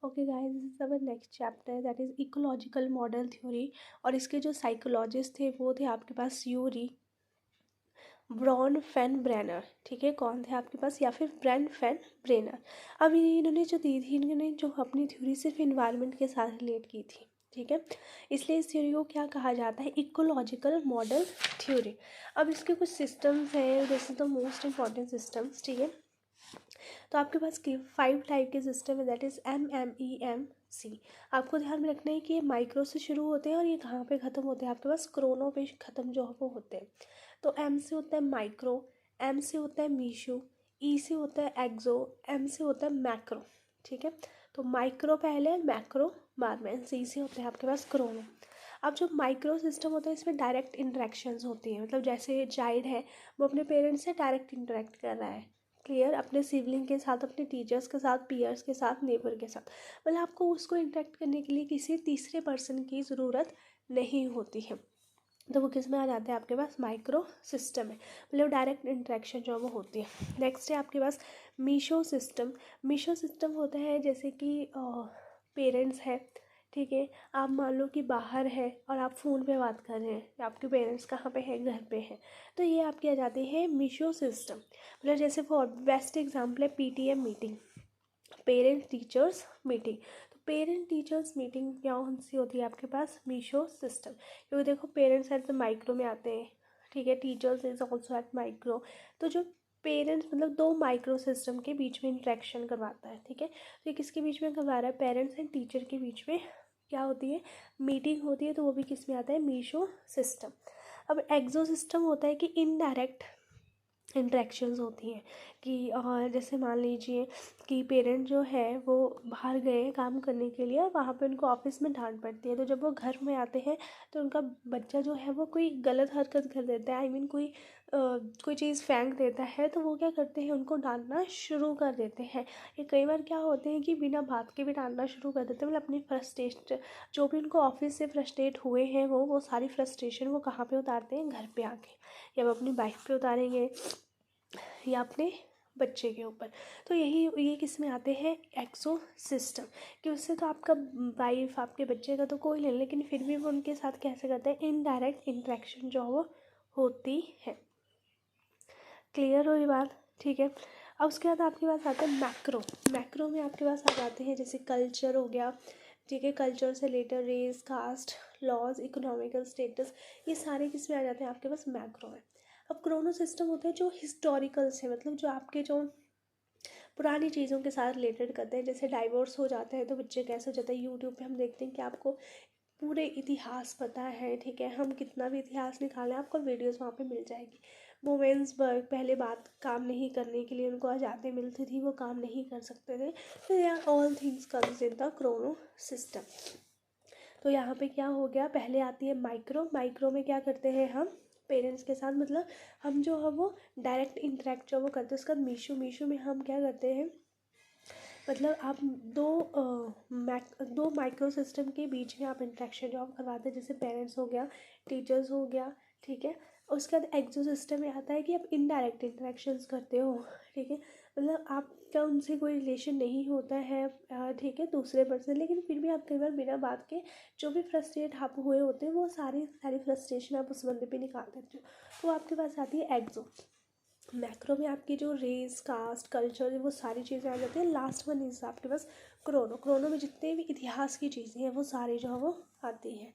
Okay guys, this is our next chapter that is ecological model theory. और इसके जो psychologist थे वो थे आपके पास यूरी ब्रॉनफेनब्रेनर। ठीक है, कौन थे आपके पास, या फिर ब्रॉनफेनब्रेनर। अब इन्होंने जो दी थी, इन्होंने जो अपनी थ्योरी सिर्फ इन्वायरमेंट के साथ रिलेट की थी। ठीक है, इसलिए इस थ्योरी को क्या कहा जाता है, इकोलॉजिकल मॉडल थ्योरी। अब इसके कुछ सिस्टम्स हैं, this is the most important systems. ठीक है, तो आपके पास 5 टाइप के सिस्टम है, दैट इज MMEMC। आपको ध्यान में रखना है कि ये माइक्रो से शुरू होते हैं और ये कहाँ पे ख़त्म होते हैं, आपके पास क्रोनो पे ख़त्म जो है वो होते हैं। तो M से होता है माइक्रो, M से होता है मीशो, E से होता है एक्सो, M से होता है मैक्रो। ठीक है, तो माइक्रो पहले, मैक्रो बाद में, C से होता है आपके पास क्रोनो। अब जो माइक्रो सिस्टम होता है इसमें डायरेक्ट इंटरेक्शंस होती हैं, मतलब जैसे चाइल्ड है वो अपने पेरेंट्स से डायरेक्ट इंटरेक्ट कर रहा है, क्लियर, अपने सिबलिंग के साथ, अपने टीचर्स के साथ, पीयर्स के साथ, नेबर के साथ, मतलब आपको उसको इंटरेक्ट करने के लिए किसी तीसरे पर्सन की ज़रूरत नहीं होती है। तो वो किस में आ जाते हैं, आपके पास माइक्रो सिस्टम है, मतलब डायरेक्ट इंटरेक्शन जो वो होती है। नेक्स्ट है आपके पास मीशो सिस्टम। मीशो सिस्टम होता है जैसे कि पेरेंट्स है, ठीक है, आप मान लो कि बाहर है और आप फ़ोन पे बात कर रहे हैं, आपके पेरेंट्स कहाँ पे हैं, घर पे हैं, तो ये आपके आ जाते हैं मीशो सिस्टम। मतलब जैसे फॉर बेस्ट एग्जांपल है PTM meeting, parent teachers meeting. तो पेरेंट टीचर्स मीटिंग क्या कौन सी होती है आपके पास, मीशो सिस्टम, क्योंकि देखो पेरेंट्स एट द माइक्रो में आते हैं, ठीक है, teachers is also eight micro. तो जो पेरेंट्स मतलब दो माइक्रो सिस्टम के बीच में इंट्रैक्शन करवाता है। ठीक है, तो ये किसके बीच में करवा रहा है, पेरेंट्स एंड टीचर के बीच में क्या होती है, मीटिंग होती है, तो वो भी किस में आता है, मीशो सिस्टम। अब एक्सो सिस्टम होता है कि इनडायरेक्ट इंट्रैक्शंस होती हैं, कि जैसे मान लीजिए कि पेरेंट जो है वो बाहर गए काम करने के लिए, वहाँ पे उनको ऑफिस में डांट पड़ती है, तो जब वो घर में आते हैं तो उनका बच्चा जो है वो कोई गलत हरकत कर देता है, आई मीन कोई चीज़ फेंक देता है, तो वो क्या करते हैं, उनको डांटना शुरू कर देते हैं। ये कई बार क्या होते हैं कि बिना बात के भी डांटना शुरू कर देते हैं, मतलब अपनी फ्रस्ट्रेशन जो भी उनको ऑफिस से फ्रस्ट्रेट हुए हैं वो सारी फ्रस्ट्रेशन वो कहाँ पे उतारते हैं, घर पे आके, या वो अपनी वाइफ पे उतारेंगे या अपने बच्चे के ऊपर। तो ये किस में आते हैं, एक्सो सिस्टम, कि उससे तो आपका वाइफ आपके बच्चे का तो कोई नहीं, लेकिन फिर भी वो उनके साथ कैसे करते हैं, इनडायरेक्ट इंट्रैक्शन जो वो होती है। क्लियर हो ये बात, ठीक है। अब उसके बाद आपके पास आता है मैक्रो। मैक्रो में आपके पास आ जाते हैं जैसे कल्चर हो गया, ठीक है, कल्चर से later race, caste, laws, economical status, ये सारे किस में आ जाते हैं, आपके पास मैक्रो है। अब क्रोनो सिस्टम होता है जो हिस्टोरिकल से, मतलब जो आपके जो पुरानी चीज़ों के साथ रिलेटेड करते हैं, जैसे डाइवोर्स हो जाता है तो बच्चे कैसे हो जाता है, यूट्यूब पे हम देखते हैं कि आपको पूरे इतिहास पता है, ठीक है, हम कितना भी इतिहास निकालें आपको वीडियोस वहाँ पे मिल जाएगी। वुमेंस वर्क, पहले बात काम नहीं करने के लिए उनको आज़ादी मिलती थी, वो काम नहीं कर सकते थे, तो यार all things comes in the Chrono system. तो यहाँ पे क्या हो गया, पहले आती है माइक्रो। माइक्रो में क्या करते हैं हम पेरेंट्स के साथ, मतलब हम जो है वो डायरेक्ट इंटरेक्ट जो वो करते हैं। उसके बाद मीशो में हम क्या करते हैं, मतलब आप दो माइक्रो सिस्टम के बीच में आप इंटरेक्शन जो आप करवाते हैं, जैसे पेरेंट्स हो गया, टीचर्स हो गया, ठीक है। उसके बाद एक्सो सिस्टम में आता है कि आप इनडायरेक्ट इंटरेक्शंस करते हो, ठीक है, मतलब आपका उनसे कोई रिलेशन नहीं होता है, ठीक है, दूसरे पर्सन, लेकिन फिर भी आप कई बार बिना बात के जो भी फ्रस्ट्रेट आप हुए होते हैं वो सारी फ्रस्ट्रेशन आप उस बंदे पे निकाल देते हो, तो आपके पास आती है एक्सो। मैक्रो में आपकी जो रेस, कास्ट, कल्चर, वो सारी चीज़ें आ जाती हैं। लास्ट वन इज आपके पास क्रोनो। क्रोनो में जितने भी इतिहास की चीज़ें हैं वो सारी जो है वो आती हैं।